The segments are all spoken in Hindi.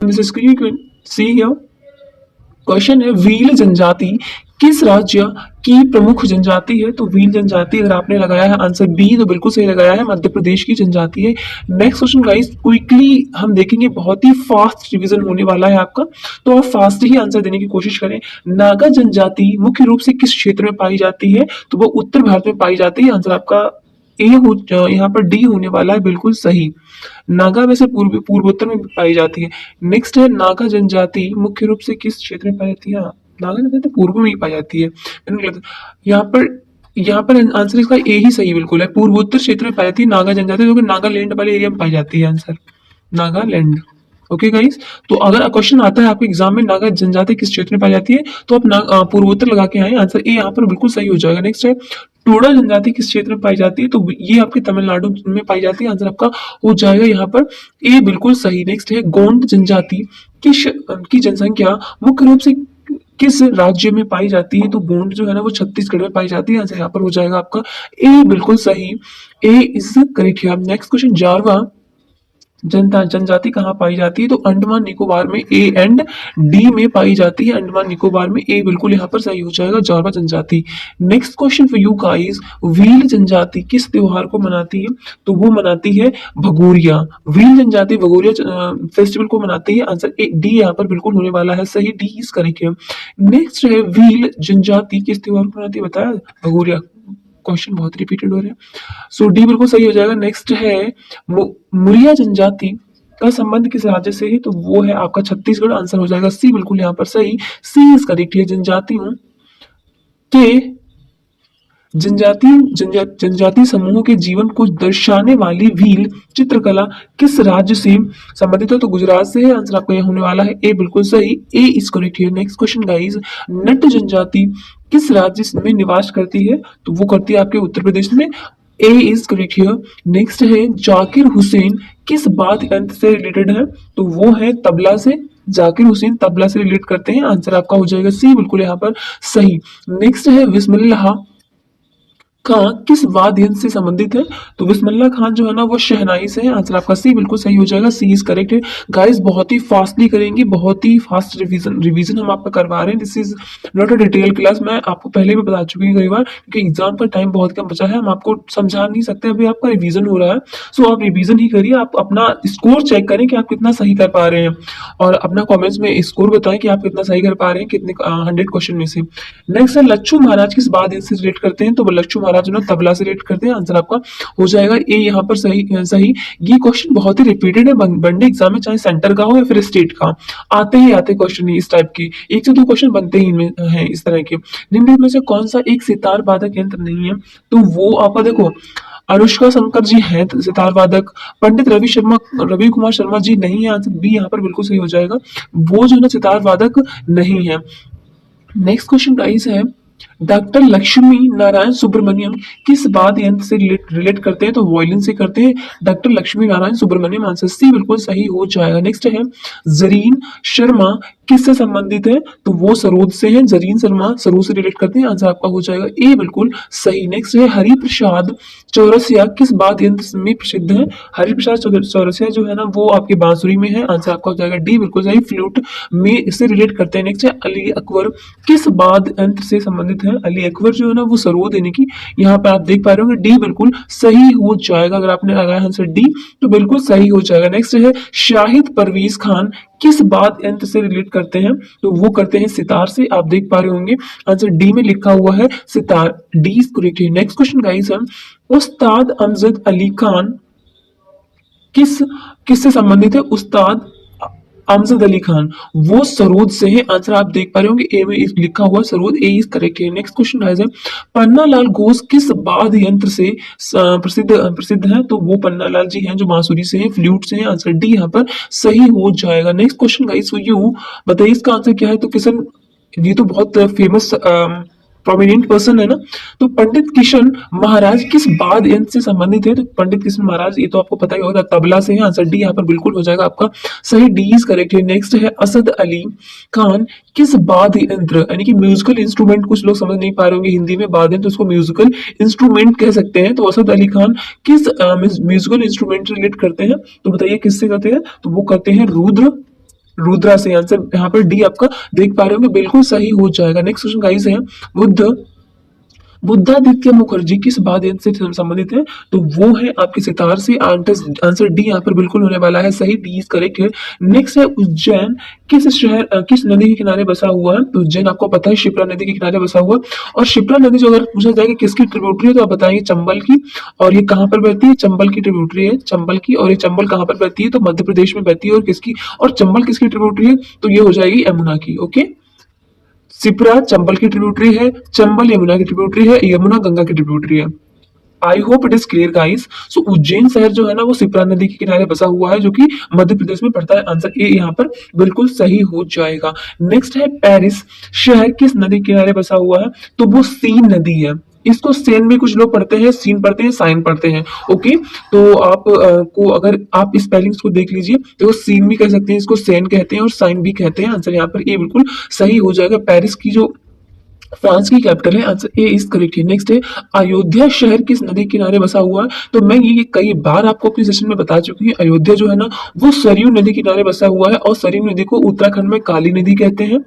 This is see here. Question है भील जनजाति किस राज्य की प्रमुख जनजाति है? तो भील जनजाति अगर आपने लगाया है आंसर बी तो बिल्कुल सही लगाया है, मध्य प्रदेश की जनजाति है। नेक्स्ट क्वेश्चन गाइस क्विकली हम देखेंगे, बहुत ही फास्ट रिवीजन होने वाला है आपका, तो आप फास्ट ही आंसर देने की कोशिश करें। नागा जनजाति मुख्य रूप से किस क्षेत्र में पाई जाती है? तो वो उत्तर भारत में पाई जाती है। आंसर आपका यहाँ पर डी होने वाला है, बिल्कुल सही। नागा वैसे पूर्वोत्तर में पाई जाती है। नेक्स्ट है नागा जनजाति मुख्य रूप से किस क्षेत्र में पाई जाती है? नागा जनजाति पूर्व में ही पाई जाती है। यहाँ पर आंसर इसका ए ही सही बिल्कुल है, पूर्वोत्तर क्षेत्र में पाई जाती है नागा जनजाति, जो कि नागालैंड वाले एरिया में पाई जाती है। आंसर नागालैंड। ओके गाइस, तो अगर क्वेश्चन आता है आपके एग्जाम में नागा जनजाति किस क्षेत्र में पाई जाती है, तो आप पूर्वोत्तर लगा के आए, आंसर ए यहाँ पर बिल्कुल सही हो जाएगा। नेक्स्ट है टोडा जनजाति किस क्षेत्र में पाई जाती है? तो ये आपके तमिलनाडु में पाई जाती है। आंसर आपका हो जाएगा यहाँ पर ए बिल्कुल सही। नेक्स्ट है गोंड जनजाति की जनसंख्या मुख्य रूप से किस राज्य में पाई जाती है? तो गोंड जो है ना वो छत्तीसगढ़ में पाई जाती है। आंसर यहाँ पर हो जाएगा आपका ए बिल्कुल सही। ए इज करेक्ट है। नेक्स्ट क्वेश्चन जारवा जनजाति कहाँ पाई जाती है? तो अंडमान निकोबार में, ए एंड डी में पाई जाती है। अंडमान निकोबार में ए बिल्कुल यहाँ पर सही हो जाएगा, जारवा जनजाति। Next question for you guys, Bhil जनजाति किस त्योहार को मनाती है? तो वो मनाती है भगोरिया। भील जनजाति भगोरिया फेस्टिवल को मनाती है। आंसर ए डी यहाँ पर बिल्कुल होने वाला है सही, डी इज करेक्ट है। नेक्स्ट है भील जनजाति किस त्योहार को मनाती है? बताया भगोरिया। क्वेश्चन बहुत रिपीटेड हो रहे हैं, सो डी बिल्कुल सही हो जाएगा। नेक्स्ट है मुरिया जनजाति का संबंध किस राज्य से है? तो वो है आपका छत्तीसगढ़। आंसर हो जाएगा सी बिल्कुल यहाँ पर सही, सी इज करेक्ट है। जनजातियों के जनजाति समूहों के जीवन को दर्शाने वाली भील चित्रकला किस राज्य से संबंधित है? तो गुजरात से है। आंसर आपका यहाँ होने वाला है ए बिल्कुल सही, ए इज करेक्ट है। नेक्स्ट क्वेश्चन गाइस, नट जनजाति किस राज्य में निवास करती है? तो वो करती है आपके उत्तर प्रदेश में, ए इज करेक्ट हियर। नेक्स्ट है जाकिर हुसैन किस वाद्य यंत्र से रिलेटेड है? तो वो है तबला से। जाकिर हुसैन तबला से रिलेट करते हैं। आंसर आपका हो जाएगा सी बिल्कुल यहाँ पर सही। नेक्स्ट है बिस्मिल्लाह खां किस वाद्य यंत्र से संबंधित है? तो बिस्मिल्लाह खान जो है ना वो शहनाई से है। आंसर आपका सी बिल्कुल सही हो जाएगा, सी इज करेक्ट है। गाइस बहुत ही फास्टली करेंगे, बहुत ही फास्ट रिवीजन हम आपका करवा रहे हैं। This is not a detail class. मैं आपको पहले भी बता चुकी हूँ कई बार, क्योंकि एग्जाम का टाइम बहुत कम बचा है, हम आपको समझा नहीं सकते, अभी आपका रिवीजन हो रहा है। सो आप रिवीजन ही करिए, आप अपना स्कोर चेक करें कि आप कितना सही कर पा रहे हैं, और अपना कॉमेंट्स में स्कोर बताएं कि आप कितना सही कर पा रहे हैं, कितने 100 क्वेश्चन में से। नेक्स्ट है लच्छू महाराज किस वाद्य यंत्र से रिलेट करते हैं? तो लच्छू महाराज जो ना तबला से रिलेट करते हैं। आंसर आपका हो जाएगा ए यहाँ पर सही। ये क्वेश्चन बहुत ही रिपीटेड है, वनडे एग्जाम में चाहे सेंटर का हो या फिर स्टेट का, आते ही आते क्वेश्चन इस टाइप के, एक से दो क्वेश्चन बनते ही हैं इस तरह के। निम्नलिखित में से कौन सा एक सितार वादक यंत्र नहीं है? तो वो आपका देखो, अनुष्का शंकर जी हैं सितार वादक, पंडित रवि कुमार शर्मा जी नहीं है। आंसर बी यहाँ पर बिल्कुल सही हो जाएगा, वो जो ना सितार वादक नहीं है। नेक्स्ट क्वेश्चन गाइस है, डॉक्टर लक्ष्मी नारायण सुब्रमण्यम किस वाद्य यंत्र से रिलेट करते हैं? तो वायलिन से करते हैं doctor Lakshmi Narayan Subramaniam. Answer C बिल्कुल सही हो जाएगा। नेक्स्ट है जरीन शर्मा किससे संबंधित है? तो वो सरोद से है। जरीन शर्मा सरोद से रिलेट करते हैं। आंसर आपका हो जाएगा ए बिल्कुल सही। नेक्स्ट है हरिप्रसाद चौरसिया किस वाद्य यंत्र में प्रसिद्ध है? हरिप्रसाद चौरसिया जो है ना वो आपके बांसुरी में है। आंसर आपका हो जाएगा डी बिल्कुल सही, फ्लूट में इससे रिलेट करते हैं। नेक्स्ट है अली अकबर किस वाद्य यंत्र से संबंधित है? अली अकबर जो है ना वो सरोद यानी कि यहाँ पर आप देख पा रहे होंगे, डी बिल्कुल सही हो जाएगा। अगर आपने लगाया आंसर डी तो बिल्कुल सही हो जाएगा। नेक्स्ट है शाहिद परवेज खान किस वाद्य यंत्र से रिलेट करते हैं? तो वो करते हैं सितार से। आप देख पा रहे होंगे आंसर डी में लिखा हुआ है सितार, डी इज करेक्ट है। नेक्स्ट क्वेश्चन गाइस है, उस्ताद अमजद अली खान किससे संबंधित है? उस्ताद अमजद अली खान वो सरोद से है। आंसर आप देख पा रहे होंगे ए में लिखा हुआ सरोद, ए इज करेक्ट है। नेक्स्ट क्वेश्चन है पन्ना लाल घोष किस वाद्य यंत्र से प्रसिद्ध है? तो वो पन्ना लाल जी हैं जो बांसुरी से हैं, फ्लूट से हैं। आंसर डी यहाँ पर सही हो जाएगा। Next question guys for you, बताइए इसका आंसर क्या है? तो किशन, ये तो बहुत फेमस प्रोमिनेंट पर्सन है ना, तो पंडित किशन महाराज किस वाद्य यंत्र से संबंधित है? तो पंडित किशन महाराज ये तो आपको पता ही होगा, तबला से है। आंसर डी यहाँ पर बिल्कुल हो जाएगा आपका सही, डी इज करेक्ट है। नेक्स्ट है असद अली खान किस वाद्य यंत्र यानी कि म्यूजिकल इंस्ट्रूमेंट, कुछ लोग समझ नहीं पा रहे होंगे हिंदी में वाद्य यंत्र, तो उसको म्यूजिकल इंस्ट्रूमेंट कह सकते हैं। तो असद अली खान किस म्यूजिकल इंस्ट्रूमेंट से रिलेट करते हैं? तो बताइए किससे करते हैं? तो वो करते हैं रुद्र रुद्रा से। आंसर यहाँ पर डी आपका देख पा रहे होंगे, बिल्कुल सही हो जाएगा। नेक्स्ट क्वेश्चन गाइस है, बुद्ध बुद्धादित्य मुखर्जी किस वाद्य यंत्र से संबंधित है? तो वो है आपके सितार से। आंसर डी यहाँ पर बिल्कुल होने वाला है सही, डी इज करेक्ट है। नेक्स्ट है, उज्जैन किस शहर किस नदी के किनारे बसा हुआ है? तो उज्जैन आपको पता है शिप्रा नदी के किनारे बसा हुआ है। और शिप्रा नदी जो अगर पूछा जाए कि किसकी ट्रिब्यूटरी है तो आप बताएंगे चंबल की। और ये कहाँ पर बहती है? चंबल की ट्रिब्यूटरी है, चंबल की। और ये चंबल कहाँ पर बहती है? तो मध्य प्रदेश में बहती है। और किसकी, और चंबल किसकी ट्रिब्यूटरी है? तो ये हो जाएगी यमुना की। ओके, सिप्रा चंबल की ट्रिब्यूटरी है, चंबल यमुना की ट्रिब्यूटरी है, यमुना गंगा की ट्रिब्यूटरी है। I hope it is clear guys. So Ujjain शहर जो है ना वो सिप्रा नदी के किनारे बसा हुआ है, जो कि मध्य प्रदेश में पड़ता है। आंसर ए यहाँ पर बिल्कुल सही हो जाएगा। नेक्स्ट है, पेरिस शहर किस नदी के किनारे बसा हुआ है? तो वो सीन नदी है। इसको सेन भी कुछ लोग पढ़ते हैं, सीन पढ़ते हैं, साइन पढ़ते हैं। ओके, तो आप को अगर आप स्पेलिंग्स को देख लीजिए तो सीन भी कह सकते हैं, इसको सेन कहते हैं, और साइन भी कहते हैं। आंसर यहाँ पर ए बिल्कुल सही हो जाएगा। पेरिस की जो फ्रांस की कैपिटल है। आंसर ए इज करेक्ट है। नेक्स्ट है, अयोध्या शहर किस नदी के किनारे बसा हुआ है? तो मैं ये कई बार आपको अपने सेशन में बता चुकी हूँ, अयोध्या जो है ना वो सरयू नदी के किनारे बसा हुआ है। और सरयू नदी को उत्तराखंड में काली नदी कहते हैं,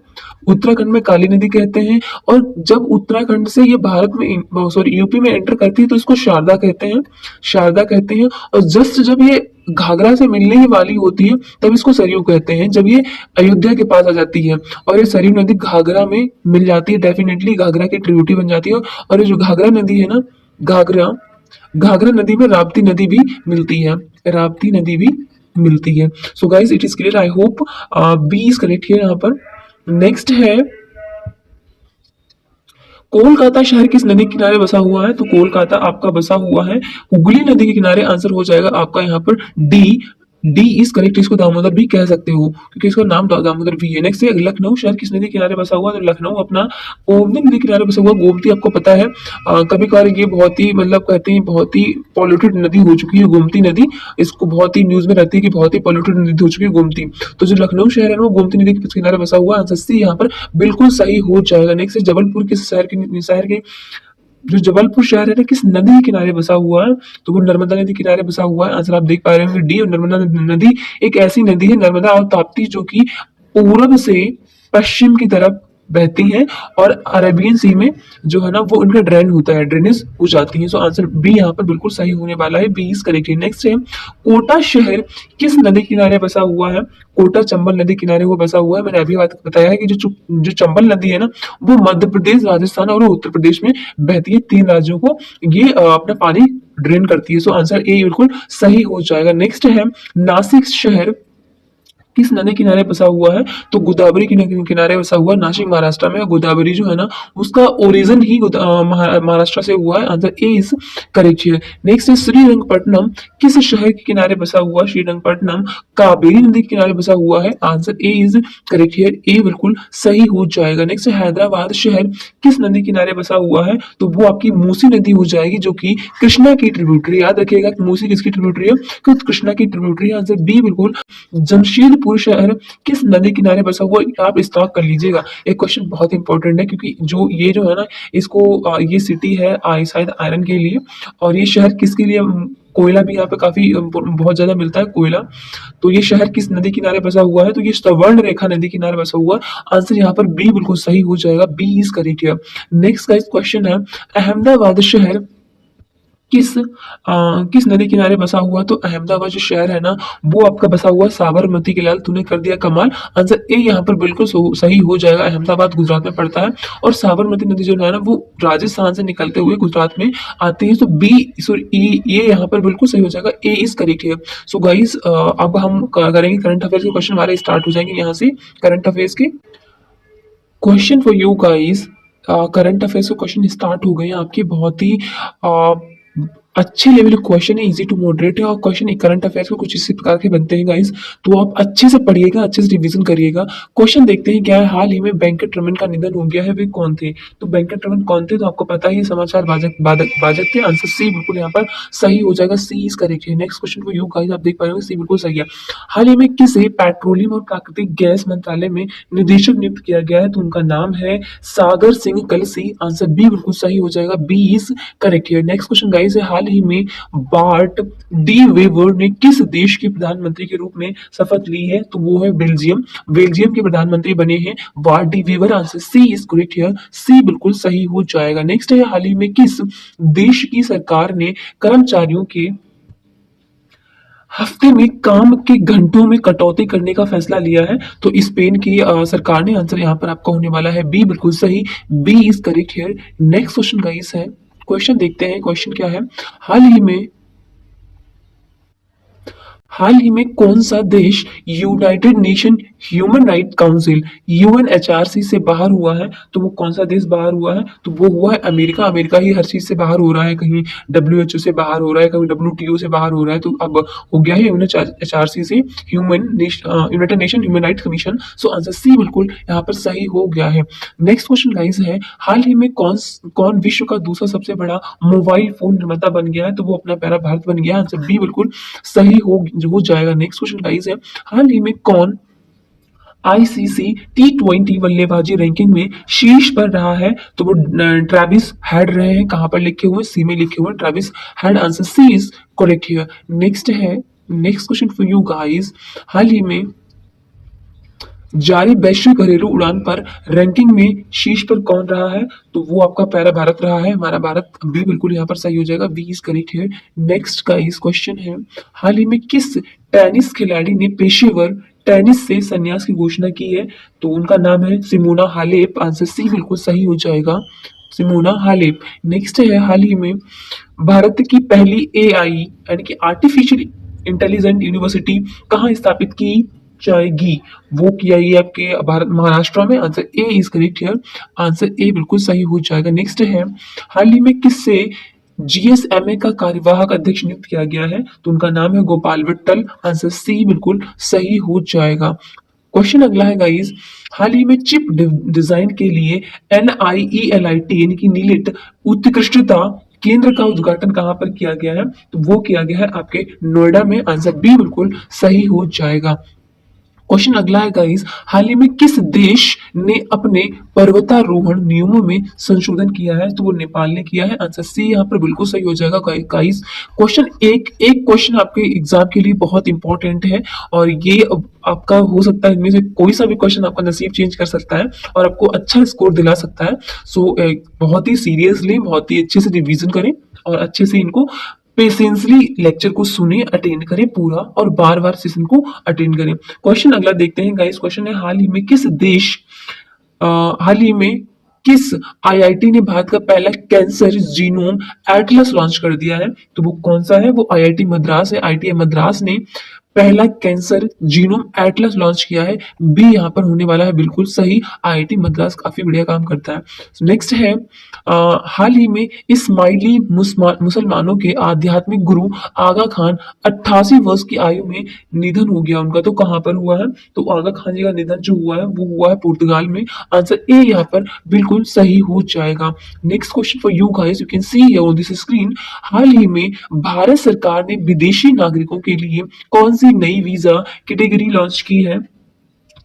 उत्तराखंड में काली नदी कहते हैं। और जब उत्तराखंड से ये भारत में सॉरी यूपी में एंटर करती है तो इसको शारदा कहते हैं, शारदा कहते हैं। और जस्ट जब ये घाघरा से मिलने ही वाली होती है तब इसको सरयू कहते हैं, जब ये अयोध्या के पास आ जाती है। और ये सरयू नदी घाघरा में मिल जाती है, डेफिनेटली घाघरा की ट्रिब्यूटरी बन जाती है। और ये जो घाघरा नदी है ना, घाघरा घाघरा नदी में राप्ती नदी भी मिलती है, राप्ती नदी भी मिलती है। So guys it is clear, I hope B is correct here यहाँ पर। नेक्स्ट है, कोलकाता शहर किस नदी के किनारे बसा हुआ है? तो कोलकाता आपका बसा हुआ है हुगली नदी के किनारे। आंसर हो जाएगा आपका यहाँ पर डी, डी इज करेक्ट। इसको दामोदर भी कह सकते हो क्योंकि इसका नाम दामोदर भी है। नेक्स्ट है, लखनऊ शहर किस नदी के किनारे बसा हुआ है? तो लखनऊ अपना गोमती नदी के किनारे बसा हुआ। गोमती आपको पता है कभी कभार ये बहुत ही मतलब कहते हैं बहुत ही पॉल्यूटेड नदी हो चुकी है गोमती नदी। इसको बहुत ही न्यूज में रहती है कि बहुत ही पॉल्यूटेड नदी हो चुकी है गोमती। तो जो लखनऊ शहर है ना वो गोमती नदी के किनारे बसा हुआ है। आंसर सी यहाँ पर बिल्कुल सही हो जाएगा। नेक्स्ट है, जबलपुर किस शहर के जो जबलपुर शहर है ना किस नदी के किनारे बसा हुआ है? तो वो नर्मदा नदी के किनारे बसा हुआ है। आंसर आप देख पा रहे होंगे डी। और नर्मदा नदी एक ऐसी नदी है, नर्मदा और ताप्ती, जो कि पूरब से पश्चिम की तरफ बहती हैं और अरेबियन सी में जो है ना वो इनका ड्रेन होता है, ड्रेनेज हो जाती है। सो आंसर बी यहाँ पर बिल्कुल सही होने वाला है, बी इज करेक्ट है। नेक्स्ट है, कोटा शहर किस नदी किनारे बसा हुआ है? कोटा चंबल नदी किनारे वो बसा हुआ है। मैंने अभी बात बताया है कि जो चंबल नदी है ना वो मध्य प्रदेश, राजस्थान और उत्तर प्रदेश में बहती है। 3 राज्यों को ये अपना पानी ड्रेन करती है। सो आंसर ए बिल्कुल सही हो जाएगा। नेक्स्ट है, नासिक शहर किस नदी किनारे बसा हुआ है? तो गोदावरी के किनारे बसा हुआ है, नासिक महाराष्ट्र में। गोदावरी जो है ना उसका ओरिजिन ही महाराष्ट्र से हुआ है। आंसर ए इज करेक्ट है। नेक्स्ट है, श्रीरंगपट्टनम किस शहर के किनारे बसा हुआ? श्रीरंगपट्टनम कावेरी नदी के किनारे बसा हुआ है। आंसर ए इज करेक्ट है, ए बिल्कुल सही हो जाएगा। नेक्स्ट है, हैदराबाद शहर किस नदी किनारे बसा हुआ है? तो वो आपकी मूसी नदी हो जाएगी, जो कि कृष्णा की ट्रिब्यूटरी। याद रखिएगा मूसी किसकी ट्रिब्यूटरी है? कृष्णा की ट्रिब्यूटरी। आंसर बी बिल्कुल। जमशेदपुर शहर किस नदी किनारे बसा हुआ? आप स्टॉक कर लीजिएगा, एक क्वेश्चन बहुत इंपॉर्टेंट है क्योंकि जो ये जो है ना इसको ये सिटी है शायद आयरन के लिए। और ये शहर किसके लिए? कोयला भी यहाँ पे काफी बहुत ज्यादा मिलता है कोयला। तो ये शहर किस नदी किनारे बसा हुआ है? तो ये स्वर्ण रेखा नदी किनारे बसा हुआ है। आंसर यहाँ पर बी बिल्कुल सही हो जाएगा, बी इज करेक्ट है। नेक्स्ट का क्वेश्चन है, अहमदाबाद शहर किस नदी किनारे बसा हुआ? तो अहमदाबाद जो शहर है ना वो आपका बसा हुआ साबरमती के। लाल तूने कर दिया कमाल। आंसर ए यहाँ पर बिल्कुल सही हो जाएगा। अहमदाबाद गुजरात में पड़ता है और साबरमती नदी जो है ना वो राजस्थान से निकलते हुए गुजरात में आती है। तो बी सॉरी ये यहाँ पर बिल्कुल सही हो जाएगा, ए इज करेक्ट है। सो गाइस अब हम करेंगे करंट अफेयर्स के क्वेश्चन, हमारे स्टार्ट हो जाएंगे यहाँ से करंट अफेयर्स के question for you guys. Current affairs के क्वेश्चन स्टार्ट हो गए हैं आपके, बहुत ही अच्छे लेवल के क्वेश्चन है, इजी टू मॉडरेट है। और क्वेश्चन करंट अफेयर्स के कुछ इसी प्रकार के बनते हैं गाइस, तो आप अच्छे से पढ़िएगा, अच्छे से रिवीजन करिएगा। क्वेश्चन देखते हैं क्या है। हाल ही में वेंकट रमन का निधन हो गया है, वे कौन थे? तो वेंकट रमन कौन थे? तो आपको पता ही समाचार वाचक थे। आंसर सी बिल्कुल यहाँ पर सही हो जाएगा, सी इज करेक्ट है। Next question for you guys, आप देख पा रहे हो सी बिल्कुल सही है। हाल ही में किसे पेट्रोलियम और प्राकृतिक गैस मंत्रालय में निदेशक नियुक्त किया गया है? तो उनका नाम है सागर सिंह कलसी। आंसर बी बिल्कुल सही हो जाएगा, बी इज करेक्ट है। नेक्स्ट क्वेश्चन गाइस है, हाल ही में बार्ट डी वेवर ने किस देश के प्रधानमंत्री के रूप में शपथ ली है? तो वो है बेल्जियम। बेल्जियम के प्रधानमंत्री बने हैं Bart De Wever. Answer C is correct here, C बिल्कुल सही हो जाएगा। नेक्स्ट है, हाल ही में किस देश की सरकार ने कर्मचारियों के हफ्ते में काम के घंटों में कटौती करने का फैसला लिया है? तो स्पेन की सरकार ने। आंसर यहाँ पर आपका होने वाला है बी, बिल्कुल सही, B is correct here. Next question guys है, क्वेश्चन देखते हैं, क्वेश्चन क्या है। हाल ही में कौन सा देश United Nation Human right council UNHRC से बाहर हुआ है? तो वो कौन सा देश बाहर हुआ है? तो वो हुआ है अमेरिका। अमेरिका ही हर चीज से बाहर हो रहा है, कहीं डब्ल्यूएचओ से बाहर हो रहा है, कहीं डब्ल्यूटीओ से बाहर हो रहा है, तो अब हो गया है यूएनएचआरसी से United Nation Human Right Commission. So answer C बिल्कुल यहाँ पर सही हो गया है। नेक्स्ट क्वेश्चन गाइस है, हाल ही में कौन विश्व का दूसरा सबसे बड़ा मोबाइल फोन निर्माता बन गया है? तो वो अपना प्यारा भारत बन गया है। आंसर बी बिल्कुल सही हो जाएगा। नेक्स्ट क्वेश्चन गाइस है, हाल ही में कौन आईसीसी T20 बल्लेबाजी रैंकिंग में शीर्ष पर रहा है? तो वो ट्रेविस हेड रहे हैं। कहां पर लिखे हुए? सी में लिखे हुए Travis Head. Answer C is correct here. Next है, next question for you guys, हाल ही में जारी वैश्विक घरेलू उड़ान पर रैंकिंग में शीर्ष पर कौन रहा है? तो वो आपका प्यारा भारत रहा है, हमारा भारत। बी बिल्कुल यहाँ पर सही हो जाएगा, बी इज करेक्ट है। नेक्स्ट का इस क्वेश्चन है, हाल ही में किस टेनिस खिलाड़ी ने पेशेवर टेनिस से संन्यास की घोषणा की है? तो उनका नाम है सिमोना हालेप। आंसर सी बिल्कुल सही हो जाएगा, सिमोना हालेप। नेक्स्ट है, हाल ही में भारत की पहली एआई यानी कि आर्टिफिशियल इंटेलिजेंट यूनिवर्सिटी कहाँ स्थापित की जाएगी? वो किया ये आपके भारत महाराष्ट्र में। Answer A is correct here, answer A बिल्कुल सही हो जाएगा। नेक्स्ट है, हाल ही में किससे जीएसएमए का कार्यवाहक अध्यक्ष नियुक्त किया गया है? तो उनका नाम है गोपाल विट्टल। आंसर सी बिल्कुल सही हो जाएगा। क्वेश्चन अगला है गाइस, हाल ही में चिप डिजाइन के लिए NIELIT यानी कि नीलिट उत्कृष्टता केंद्र का उद्घाटन कहां पर किया गया है? तो वो किया गया है आपके नोएडा में। आंसर बी बिल्कुल सही हो जाएगा। क्वेश्चन अगला है गाइस, हाल ही में किस देश ने अपने पर्वतारोहण नियमों में संशोधन किया है? तो वो नेपाल ने किया है। आंसर सी यहाँ पर बिल्कुल सही हो जाएगा गाइस। क्वेश्चन एक क्वेश्चन आपके एग्जाम के लिए बहुत इंपॉर्टेंट है और ये आपका हो सकता है इनमें से कोई सा भी क्वेश्चन आपका नसीब चेंज कर सकता है और आपको अच्छा स्कोर दिला सकता है। सो बहुत ही सीरियसली, बहुत ही अच्छे से रिवीजन करें और अच्छे से इनको पेशेंसली लेक्चर को सुने, अटेंड करें पूरा और बार बार सेशन को अटेंड करें। क्वेश्चन अगला देखते हैं गाइस। क्वेश्चन है, हाल ही में किस आईआईटी ने भारत का पहला कैंसर जीनोम एटलस लॉन्च कर दिया है? तो वो कौन सा है? वो आईआईटी मद्रास है। आईआईटी मद्रास ने पहला कैंसर जीनोम एटलस लॉन्च किया है। बी यहाँ पर होने वाला है बिल्कुल सही, आईआईटी मद्रास काफी बढ़िया काम करता है। नेक्स्ट है, हाल ही में इस्माइली मुसलमानों के आध्यात्मिक गुरु आगा खान 88 वर्ष की आयु में निधन हो गया उनका। तो कहाँ पर हुआ है? तो आगा खान जी का निधन जो हुआ है वो हुआ है पुर्तगाल में। आंसर ए यहाँ पर बिल्कुल सही हो जाएगा। Next question for you guys, you can see here on this screen, हाल ही में भारत सरकार ने विदेशी नागरिकों के लिए कौन सी नई वीजा कैटेगरी लॉन्च की है?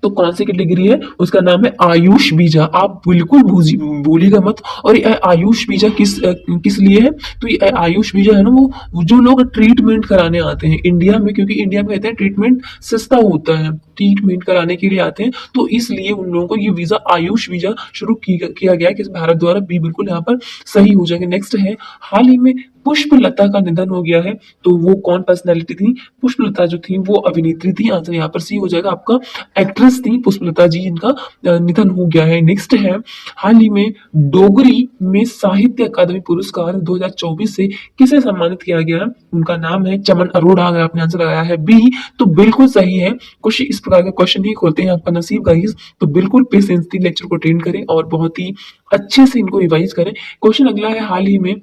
तो कौन सी कैटेगरी है? उसका नाम है आयुष वीजा। आप बिल्कुल भूलिएगा मत। और ये आयुष वीजा किस लिए है? तो ये आयुष वीजा है ना, वो जो लोग ट्रीटमेंट कराने आते हैं इंडिया में, क्योंकि इंडिया में कहते हैं ट्रीटमेंट सस्ता होता है, ट्रीटमेंट कराने के लिए आते हैं, तो इसलिए उन लोगों को ये वीजा आयुष वीजा शुरू किया गया है भारत द्वारा। भी बिल्कुल यहाँ पर सही हो जाएगा। नेक्स्ट है, हाल ही में पुष्पलता का निधन हो गया है। तो वो कौन पर्सनैलिटी थी? पुष्पलता जो थी वो अभिनेत्री थी। आंसर यहाँ पर सी हो जाएगा आपका, एक्ट्रेस थी पुष्पलता जी, जिनका निधन हो गया है। नेक्स्ट है, हाल ही में डोगरी में साहित्य अकादमी पुरस्कार 2024 से किसे सम्मानित किया गया? उनका नाम है चमन अरोड़ा। अगर आपने आंसर लगाया है बी तो बिल्कुल सही है। क्वेश्चन इस प्रकार के क्वेश्चन ही खोलते हैं आपका नसीब गाइस, तो बिल्कुल पेशेंसली लेक्चर को अटेंड करें और बहुत ही अच्छे से इनको रिवाइज करें। क्वेश्चन अगला है, हाल ही में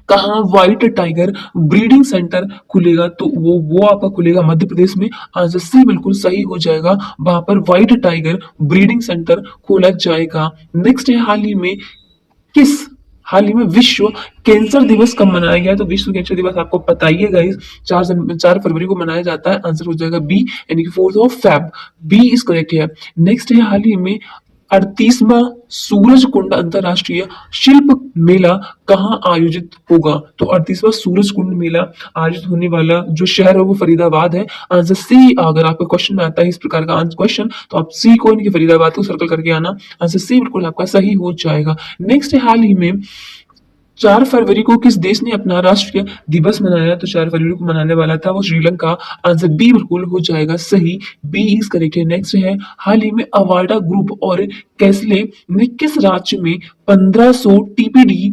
कहाँ व्हाइट टाइगर ब्रीडिंग सेंटर खुलेगा? तो वो आपका खुलेगा मध्य प्रदेश में। आंसर सी बिल्कुल सही हो जाएगा, वहां पर व्हाइट टाइगर ब्रीडिंग सेंटर खोला जाएगा। नेक्स्ट है, हाल ही में विश्व कैंसर दिवस कब मनाया गया? तो विश्व कैंसर दिवस आपको पता ही है गाइस, 4 फरवरी को मनाया जाता है। आंसर हो जाएगा बी यानी कि 4 Feb। बी इज करेक्ट है। नेक्स्ट है, हाल ही में 38वां सूरज कुंड अंतरराष्ट्रीय शिल्प मेला कहाँ आयोजित होगा? तो 38वां सूरज कुंड मेला आयोजित होने वाला जो शहर है वो फरीदाबाद है। आंसर सी, अगर आपके क्वेश्चन में आता है इस प्रकार का क्वेश्चन तो आप सी को इनकी फरीदाबाद को सर्कल करके आना। आंसर सी बिल्कुल आपका सही हो जाएगा। नेक्स्ट है, हाल ही में 4 फरवरी को किस देश ने अपना राष्ट्रीय दिवस मनाया? तो 4 फरवरी को मनाने वाला था वो श्रीलंका। आंसर बी बिल्कुल हो जाएगा सही, बी इज करेक्ट है। नेक्स्ट है, हाल ही में अवाडा ग्रुप और कैसले ने किस राज्य में 1500 टीपीडी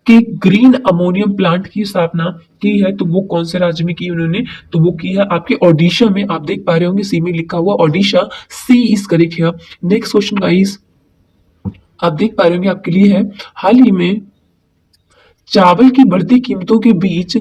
के ग्रीन अमोनियम प्लांट की स्थापना की है? तो वो कौन से राज्य में की उन्होंने? तो वो की है आपके ओडिशा में। आप देख पा रहे होंगे सी में लिखा हुआ ओडिशा, सी इज करेक्ट है। नेक्स्ट क्वेश्चन गाइस आप देख पा रहे होंगे आपके लिए है, हाल ही में चावल की बढ़ती कीमतों के बीच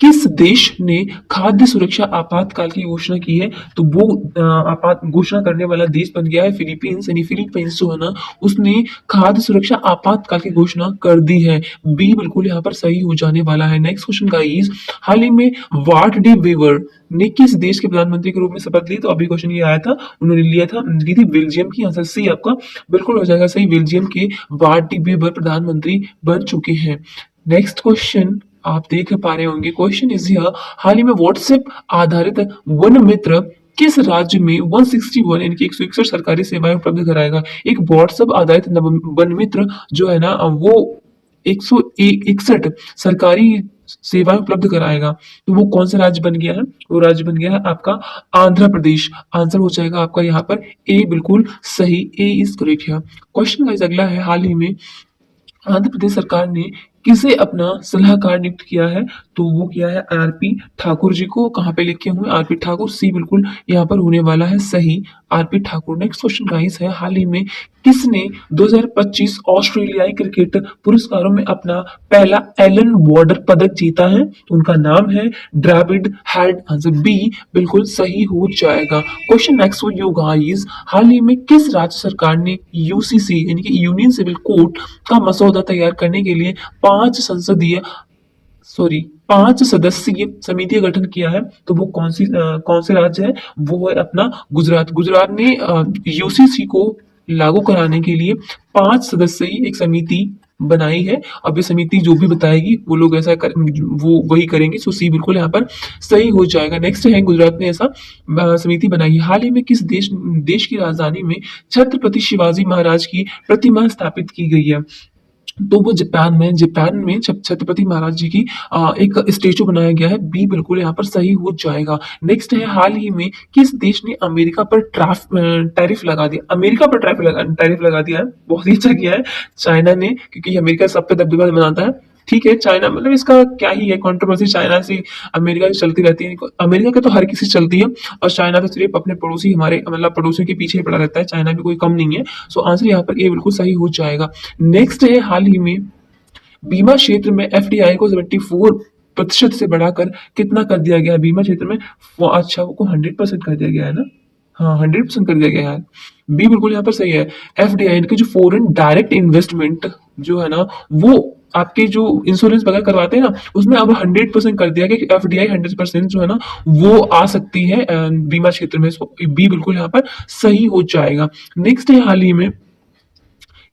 किस देश ने खाद्य सुरक्षा आपातकाल की घोषणा की है? तो वो आपात घोषणा करने वाला देश बन गया है फिलीपींस। यानी फिलीपींस जो है ना उसने खाद्य सुरक्षा आपातकाल की घोषणा कर दी है। बी बिल्कुल यहाँ पर सही हो जाने वाला है। नेक्स्ट क्वेश्चन गाइस, हाल ही में वार्ट डी वेवर ने किस देश के प्रधानमंत्री के रूप में शपथ ली? तो अभी क्वेश्चन ये आया था, उन्होंने ली थी बेल्जियम की। आंसर सी आपका बिल्कुल हो जाएगा सही, बेल्जियम के वार्ट डी वेवर प्रधानमंत्री बन चुके हैं। नेक्स्ट क्वेश्चन आप देख पा रहे होंगे, क्वेश्चन इज हियर, हाल ही में व्हाट्सएप आधारित वन मित्र किस राज्य में 161 यानी कि 161 सरकारी सेवाएं उपलब्ध कराएगा? एक व्हाट्सएप आधारित वन मित्र जो है ना वो 161 सरकारी सेवाएं उपलब्ध कराएगा। तो वो कौन सा राज्य बन गया है? वो राज्य बन गया है आपका आंध्र प्रदेश। आंसर हो जाएगा आपका यहाँ पर ए बिल्कुल सही, ए इज करेक्ट है। क्वेश्चन गाइस अगला है, हाल ही में आंध्र प्रदेश सरकार ने किसे अपना सलाहकार नियुक्त किया है? तो वो किया है आरपी ठाकुर जी को। कहाँ पे लिखे हुए आरपी ठाकुर, सी बिल्कुल यहाँ पर होने वाला है सही, RP Thakur. Next question guys है, हाल ही में किसने 2025 ऑस्ट्रेलियाई क्रिकेट पुरस्कारों में अपना पहला एलन बॉर्डर पदक जीता है? तो उनका नाम है ड्राविड हेड। आंसर बी बिल्कुल सही हो जाएगा। Question next for you guys, हाल ही में किस राज्य सरकार ने यूसीसी यानी कि यूनियन सिविल कोड का मसौदा तैयार करने के लिए 5 सदस्यीय समिति का गठन किया है? तो वो कौन से राज्य है? वो है अपना गुजरात। गुजरात ने यूसीसी को लागू कराने के लिए 5 सदस्यीय एक समिति बनाई है। अब ये समिति जो भी बताएगी वो लोग वो वही करेंगे। सो सी बिल्कुल यहाँ पर सही हो जाएगा। नेक्स्ट है, गुजरात ने ऐसा समिति बनाई है। हाल ही में किस देश की राजधानी में छत्रपति शिवाजी महाराज की प्रतिमा स्थापित की गई है? तो वो जापान में छत्रपति महाराज जी की एक स्टेचू बनाया गया है। बी बिल्कुल यहाँ पर सही हो जाएगा। नेक्स्ट है, हाल ही में किस देश ने अमेरिका पर टैरिफ लगा दिया? अमेरिका पर टैरिफ लगा दिया है, बहुत ही अच्छा किया है चाइना ने, क्योंकि अमेरिका सब पे दबदबा बनाता है। ठीक है, चाइना मतलब इसका क्या ही है, कंट्रोवर्सी चाइना से अमेरिका से चलती रहती है। अमेरिका के तो हर किसी से चलती है और चाइना तो सिर्फ अपने पड़ोसी हमारे मतलब पड़ोसियों के पीछे पड़ा रहता है। चाइना भी कोई कम नहीं है। सो आंसर यहाँ पर ए बिल्कुल सही हो जाएगा। नेक्स्ट है, हाल ही में बीमा क्षेत्र में एफडीआई को 74% से बढ़ाकर कितना कर दिया गया है? बीमा क्षेत्र में अच्छा वो 100% कर दिया गया है ना? हाँ 100% कर दिया गया है। बी बिल्कुल यहाँ पर सही है। एफडीआई के जो फॉरेन डायरेक्ट इन्वेस्टमेंट जो है ना वो आपके जो इंश्योरेंस वगैरह करवाते हैं ना उसमें अब 100% कर दिया गया कि एफडीआई 100% जो है ना वो आ सकती है बीमा क्षेत्र में। बी बिल्कुल यहाँ पर सही हो जाएगा। नेक्स्ट है, हाल ही में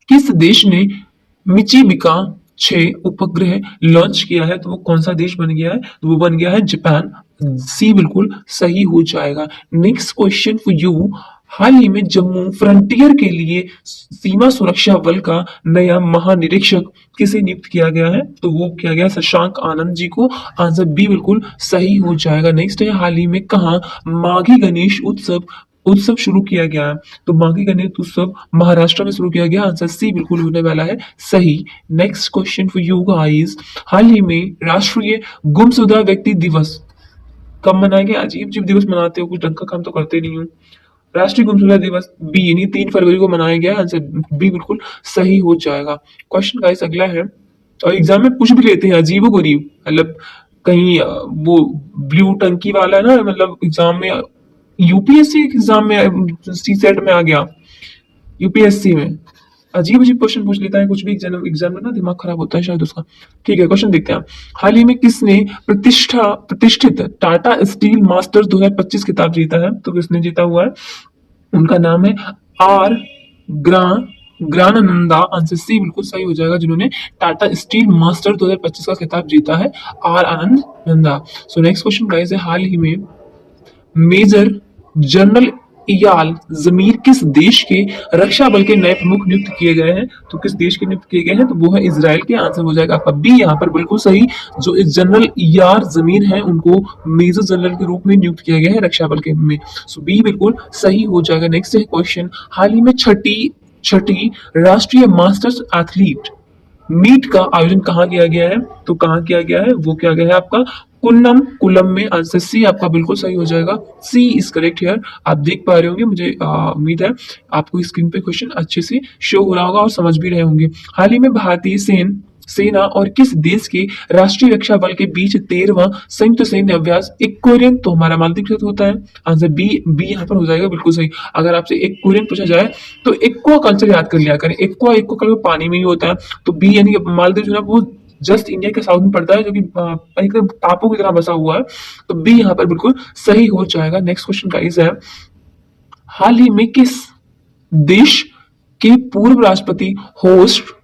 किस देश ने मिचिबिका 6 उपग्रह लॉन्च किया है? तो वो कौन सा देश बन गया है? तो वो बन गया है जापान। सी बिल्कुल सही हो जाएगा। नेक्स्ट क्वेश्चन फॉर यू, हाल ही में जम्मू फ्रंटियर के लिए सीमा सुरक्षा बल का नया महानिरीक्षक किसे नियुक्त किया गया है? तो वो किया गया शशांक आनंद जी को। आंसर बी बिल्कुल सही हो जाएगा। नेक्स्ट है, हाल ही में कहा माघी गणेश उत्सव शुरू किया गया है? तो माघी गणेश उत्सव महाराष्ट्र में शुरू किया गया। आंसर सी बिल्कुल होने वाला है सही। Next question for you guys, हाल ही में राष्ट्रीय गुमशुदा व्यक्ति दिवस कब मनाया गया? अजीब अजीब दिवस मनाते हो, कुछ ढंग का काम तो करते नहीं हो। राष्ट्रीय गुमशुदा दिवस बी यानी 3 फरवरी को मनाया गया। आंसर बी बिल्कुल सही हो जाएगा। क्वेश्चन गाइस अगला है, और एग्जाम में पूछ भी लेते हैं अजीबो गरीब, मतलब कहीं वो ब्लू टंकी वाला है ना, मतलब एग्जाम में यूपीएससी एग्जाम में सी सेट में आ गया, यूपीएससी में अजीब अजीब क्वेश्चन पूछ लेता है कुछ भी एग्जाम में ना, दिमाग खराब होता है शायद उसका। ठीक है, क्वेश्चन देखते हैं। हाल ही में किसने प्रतिष्ठित टाटा स्टील मास्टर्स 2025 खिताब जीता है? तो किसने जीता हुआ है? उनका नाम है आर ग्रा ज्ञानानंदा, आंसर सी बिल्कुल सही हो जाएगा, जिन्होंने टाटा स्टील मास्टर 2025 का खिताब जीता है, R Anand Nanda. So next question guys है, हाल ही में मेजर जनरल इयाल जमीर किस देश के रक्षा बल के नए प्रमुख नियुक्त किए गए हैं? तो किस देश के नियुक्त किए गए हैं? तो वो है इजराइल के। आंसर हो जाएगा आपका बी यहाँ पर बिल्कुल सही। जो इस जनरल इयार जमीर है उनको मेजर जनरल के रूप में नियुक्त किया गया है रक्षा बल के में। सो बी बिल्कुल सही हो जाएगा। नेक्स्ट है क्वेश्चन, हाल ही में छठी छठी राष्ट्रीय मास्टर्स एथलीट मीट का आयोजन कहाँ किया गया है? तो कहाँ किया गया है? वो किया गया है आपका कुन्नम कुलम में। आंसर सी आपका बिल्कुल सही हो जाएगा, सी इज करेक्ट हियर। आप देख पा रहे होंगे, मुझे उम्मीद है आपको स्क्रीन पे क्वेश्चन अच्छे से शो हो रहा होगा और समझ भी रहे होंगे। हाल ही में भारतीय सेना और किस देश के राष्ट्रीय रक्षा बल के बीच 13वां संयुक्त सैन्य अभ्यास इक्वेरियन, तो हमारा मालदीव के साथ होता है। आंसर बी बी यहाँ पर हो जाएगा बिल्कुल सही। अगर आपसे इक्वेरियन पूछा जाए तो एक्वा कल्चर याद कर लिया करें। एक्वा एक्वा कल्चर पानी में ही होता है, तो बी यानी कि मालदीव जो है वो जस्ट इंडिया के साउथ में पड़ता है, जो कि एक टापू की तरह बसा हुआ है। तो बी यहाँ पर बिल्कुल सही हो जाएगा। नेक्स्ट क्वेश्चन गाइस है, हाल ही में किस देश के पूर्व राष्ट्रपति होस्ट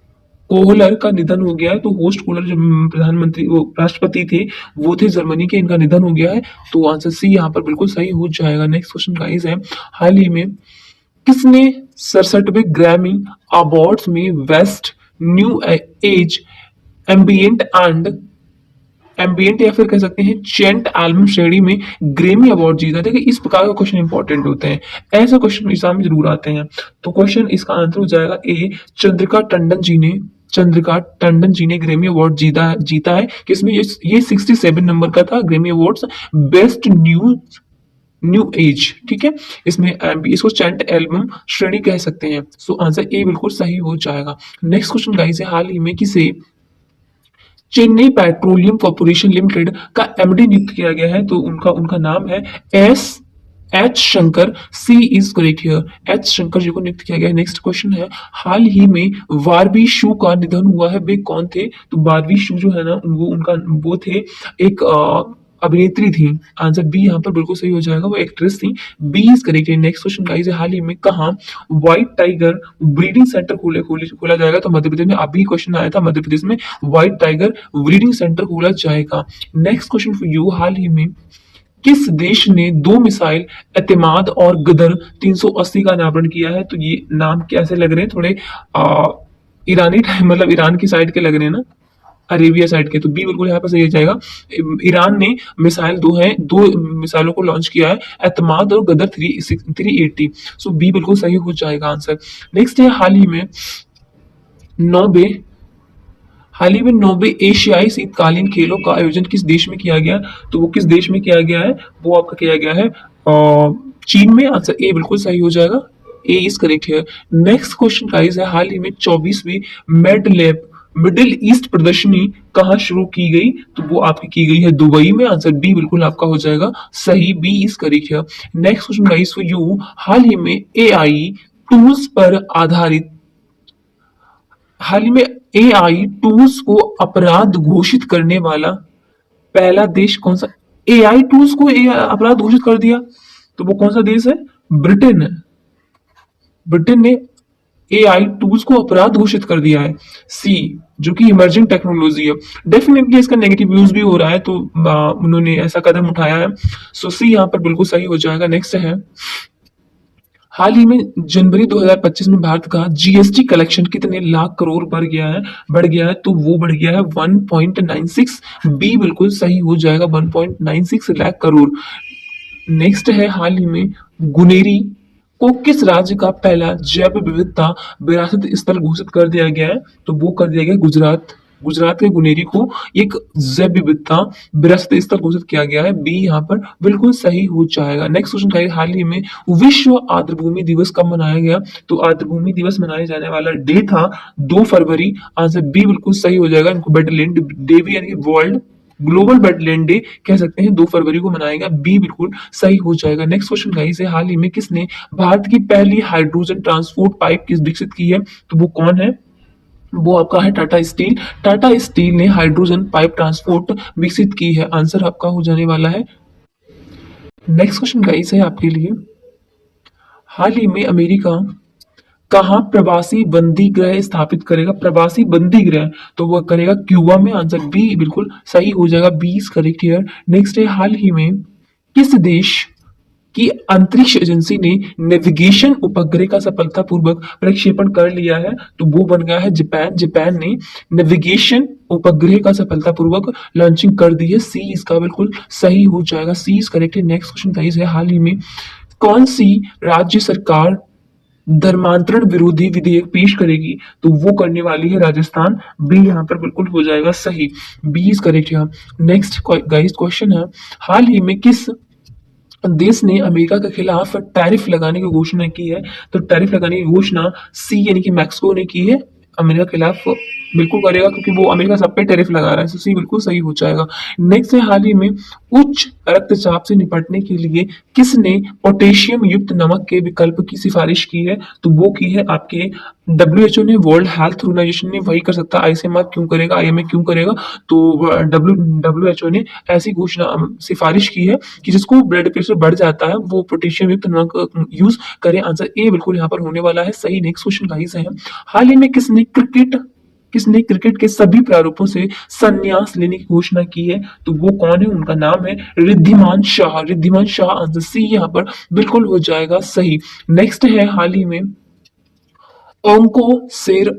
कोहलर का निधन हो गया है? तो होस्ट कोहलर जो प्रधानमंत्री वो राष्ट्रपति थे वो थे जर्मनी के, इनका निधन हो गया है। तो आंसर सी यहाँ पर बिल्कुल सही हो जाएगा। नेक्स्ट क्वेश्चन गाइस है, हाल ही में किसने 67वें ग्रैमी अवार्ड्स में best new age ambient and ambient या फिर कह सकते हैं चेंट एल्बम श्रेणी में ग्रेमी अवार्ड जीता? देखिए इस प्रकार का क्वेश्चन इंपॉर्टेंट होते हैं, ऐसे क्वेश्चन एग्जाम में जरूर आते हैं। तो क्वेश्चन इसका आंसर हो जाएगा ए, चंद्रिका टंडन जी ने ग्रेमी अवार्ड जीता है किसमें? ये 67 नंबर का था Grammy awards best new age, ठीक है। इसमें इसको चैंट एल्बम श्रेणी कह सकते हैं। सो आंसर ए बिल्कुल सही हो जाएगा। नेक्स्ट क्वेश्चन गाइस है, हाल ही में किसे चेन्नई पेट्रोलियम कॉर्पोरेशन लिमिटेड का एमडी नियुक्त किया गया है? तो उनका उनका नाम है S H Shankar, C is correct here, H Shankar ji को नियुक्त किया गया है। नेक्स्ट क्वेश्चन है, हाल ही में बारबी शू का निधन हुआ है, वे कौन थे? तो बारबी शू जो है ना वो थे एक अभिनेत्री थी। आंसर बी यहाँ पर बिल्कुल सही हो जाएगा, वो एक्ट्रेस थी। बी इज करेक्ट है। नेक्स्ट क्वेश्चन गाइस है, हाल ही में कहाँ व्हाइट टाइगर ब्रीडिंग सेंटर खोला जाएगा? तो मध्य प्रदेश में। अभी क्वेश्चन आया था, मध्य प्रदेश में व्हाइट टाइगर ब्रीडिंग सेंटर खोला जाएगा। नेक्स्ट क्वेश्चन फॉर यू, हाल ही में किस देश ने 2 मिसाइल एतमाद और गदर 380 का अनावरण किया है? तो ये नाम कैसे लग रहे हैं? थोड़े ईरानी टाइम, मतलब ईरान की साइड के लग रहे हैं ना, अरेबिया साइड के। तो बी बिल्कुल यहाँ पर सही हो जाएगा। ईरान ने मिसाइल दो मिसाइलों को लॉन्च किया है, एतमाद और गदर 380। सो बी बिल्कुल सही हो जाएगा आंसर। नेक्स्ट है, नौबे हाल ही में 9वें एशियाई शीतकालीन खेलों का आयोजन किस देश में किया गया? तो वो किस देश में किया गया है? वो आपका किया गया है चीन में। आंसर ए बिल्कुल सही हो जाएगा, ए इज करेक्ट है। नेक्स्ट क्वेश्चन गाइस है, हाल ही में 24वीं मिडिल ईस्ट प्रदर्शनी कहाँ शुरू की गई? तो वो आपकी की गई है दुबई में। आंसर बी बिल्कुल आपका हो जाएगा सही, बी इज करेक्ट है। Next question guys for you, हाल ही में एआई टूल्स पर आधारित हाल ही में एआई टूल्स को अपराध घोषित करने वाला पहला देश कौन सा? एआई टूल्स को अपराध घोषित कर दिया, तो वो कौन सा देश है? ब्रिटेन है। ब्रिटेन ने एआई टूल्स को अपराध घोषित कर दिया है, सी, जो कि इमर्जिंग टेक्नोलॉजी है। डेफिनेटली इसका नेगेटिव यूज भी हो रहा है, तो उन्होंने ऐसा कदम उठाया है। सो सी यहाँ पर बिल्कुल सही हो जाएगा। नेक्स्ट है, हाल ही में जनवरी 2025 में भारत का जीएसटी कलेक्शन कितने लाख करोड़ बढ़ गया है? तो वो बढ़ गया है 1.96। बी बिल्कुल सही हो जाएगा, 1.96 लाख करोड़। नेक्स्ट है, हाल ही में गुनेरी को किस राज्य का पहला जैव विविधता विरासत स्थल घोषित कर दिया गया है? तो वो कर दिया गया गुजरात के गुनेरी को एक जैव विविधता विरासत स्थल घोषित किया गया है। बी यहाँ पर बिल्कुल सही हो जाएगा। नेक्स्ट क्वेश्चन का, हाल ही में विश्व आर्द्रभूमि दिवस कब मनाया गया? तो आर्द्रभूमि दिवस मनाए जाने वाला डे था 2 फरवरी। आंसर बी बिल्कुल सही हो जाएगा। इनको वेटलैंड डे भी यानी वर्ल्ड ग्लोबल वेटलैंड डे कह सकते हैं, 2 फरवरी को मनाएगा। बी बिल्कुल सही हो जाएगा। नेक्स्ट क्वेश्चन गाइस है, हाल ही में किसने भारत की पहली हाइड्रोजन ट्रांसपोर्ट पाइप किस विकसित की है? तो वो कौन है? वो आपका है टाटा स्टील। टाटा स्टील ने हाइड्रोजन पाइप ट्रांसपोर्ट विकसित की है। आंसर आपका हो जाने वाला है। नेक्स्ट क्वेश्चन गाइस है आपके लिए, हाल ही में अमेरिका कहाँ प्रवासी बंदी गृह स्थापित करेगा? प्रवासी बंदी गृह तो वह करेगा क्यूबा में। आंसर बी बिल्कुल सही हो जाएगा। B is correct here. Next है, हाल ही में किस देश की अंतरिक्ष एजेंसी ने नेविगेशन उपग्रह का सफलतापूर्वक प्रक्षेपण कर लिया है? तो वो बन गया है जापान। जापान ने नेविगेशन उपग्रह का सफलतापूर्वक लॉन्चिंग कर दी है। सी इसका बिल्कुल सही हो जाएगा। सी इज करेक्ट है। नेक्स्ट क्वेश्चन गाइस है, हाल ही में कौन सी राज्य सरकार धर्मांतरण विरोधी विधेयक पेश करेगी? तो वो करने वाली है राजस्थान। बी यहाँ पर बिल्कुल हो जाएगा सही। बी इज करेक्ट यहाँ। नेक्स्ट गाइस क्वेश्चन है, हाल ही में किस देश ने अमेरिका के खिलाफ टैरिफ लगाने की घोषणा की है? तो टैरिफ लगाने की घोषणा सी यानी कि मैक्सिको ने की है। अमेरिका के खिलाफ बिल्कुल करेगा क्योंकि वो अमेरिका सब पे टैरिफ लगा रहा है। सी बिल्कुल सही हो जाएगा। नेक्स्ट है, हाल ही में उच्च रक्तचाप से निपटने के लिए किसने पोटेशियम युक्त नमक के विकल्प की सिफारिश की है? तो वो की है आपके WHO ने, वर्ल्ड हेल्थ ऑर्गेनाइजेशन ने। वही कर सकता है, आईसीएमआर क्यों करेगा, आईएमए क्यों करेगा? तो WHO ने ऐसी घोषणा सिफारिश की है कि जिसको ब्लड प्रेशर बढ़ जाता है वो पोटेशियम युक्त नमक यूज करें। आंसर ए बिल्कुल यहाँ पर होने वाला है सही। नेक्स्ट क्वेश्चन गाइस है, हाल ही में किसने क्रिकेट के सभी प्रारूपों से संन्यास लेने की घोषणा की है? तो वो कौन है? उनका नाम है रिद्धिमान शाह। रिद्धिमान शाह। आंसर सी यहाँ पर बिल्कुल हो जाएगा सही। नेक्स्ट है, हाल ही में ओंको सेर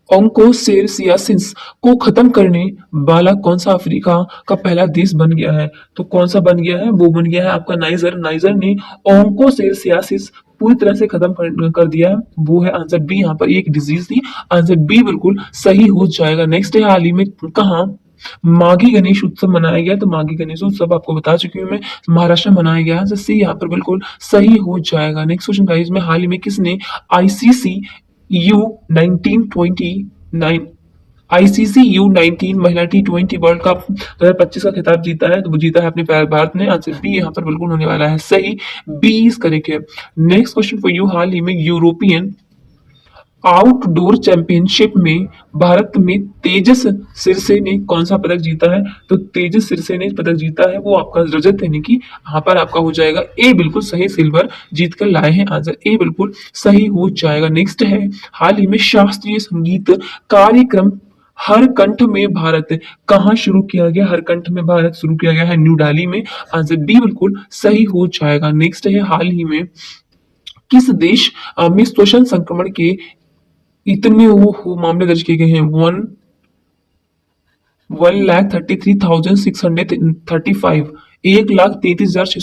ओंकोसेरसियासिस को खत्म करने वाला कौन सा अफ्रीका का पहला देश बन गया है? तो कौन सा बन गया है? वो बन गया है आपका नाइजर। नाइजर ने ओंकोसेरसियासिस पूरी तरह से खत्म कर दिया है। वो है आंसर बी। यहाँ पर एक डिजीज थी। आंसर बी बिल्कुल सही हो जाएगा। नेक्स्ट है, हाल ही में कहाँ माघी गणेश उत्सव मनाया गया? तो माघी गणेश उत्सव आपको बता चुकी हूँ मैं, महाराष्ट्र में मनाया गया है। सी यहाँ पर बिल्कुल सही हो जाएगा। नेक्स्ट क्वेश्चन गाइस में, हाल ही में किसने आईसीसी यू 1929 आईसीसी U19 महिला T20 वर्ल्ड कप 2025 का खिताब जीता है? तो वो जीता है अपने भारत ने। आंसर बी यहाँ पर बिल्कुल होने वाला है सही। बी इज करेक्ट है। नेक्स्ट क्वेश्चन फॉर यू, हाल ही में यूरोपियन आउटडोर चैंपियनशिप में भारत में तेजस सिरसे ने कौन सा पदक जीता है? तो तेजस सिरसे ने पदक जीता है वो आपका रजत यानी कि यहाँ पर आपका हो जाएगा ए बिल्कुल सही। सिल्वर जीत कर लाए हैं। आंसर ए बिल्कुल सही हो जाएगा। नेक्स्ट है, हाल ही में शास्त्रीय संगीत कार्यक्रम हर कंठ में भारत कहाँ शुरू किया गया? हर कंठ में भारत शुरू किया गया है न्यू दिल्ली में। आंसर बी बिल्कुल सही हो जाएगा। नेक्स्ट है, हाल ही में किस देश में श्वसन संक्रमण के इतने वो मामले दर्ज किए गए हैं? 1,33,635 1,33,635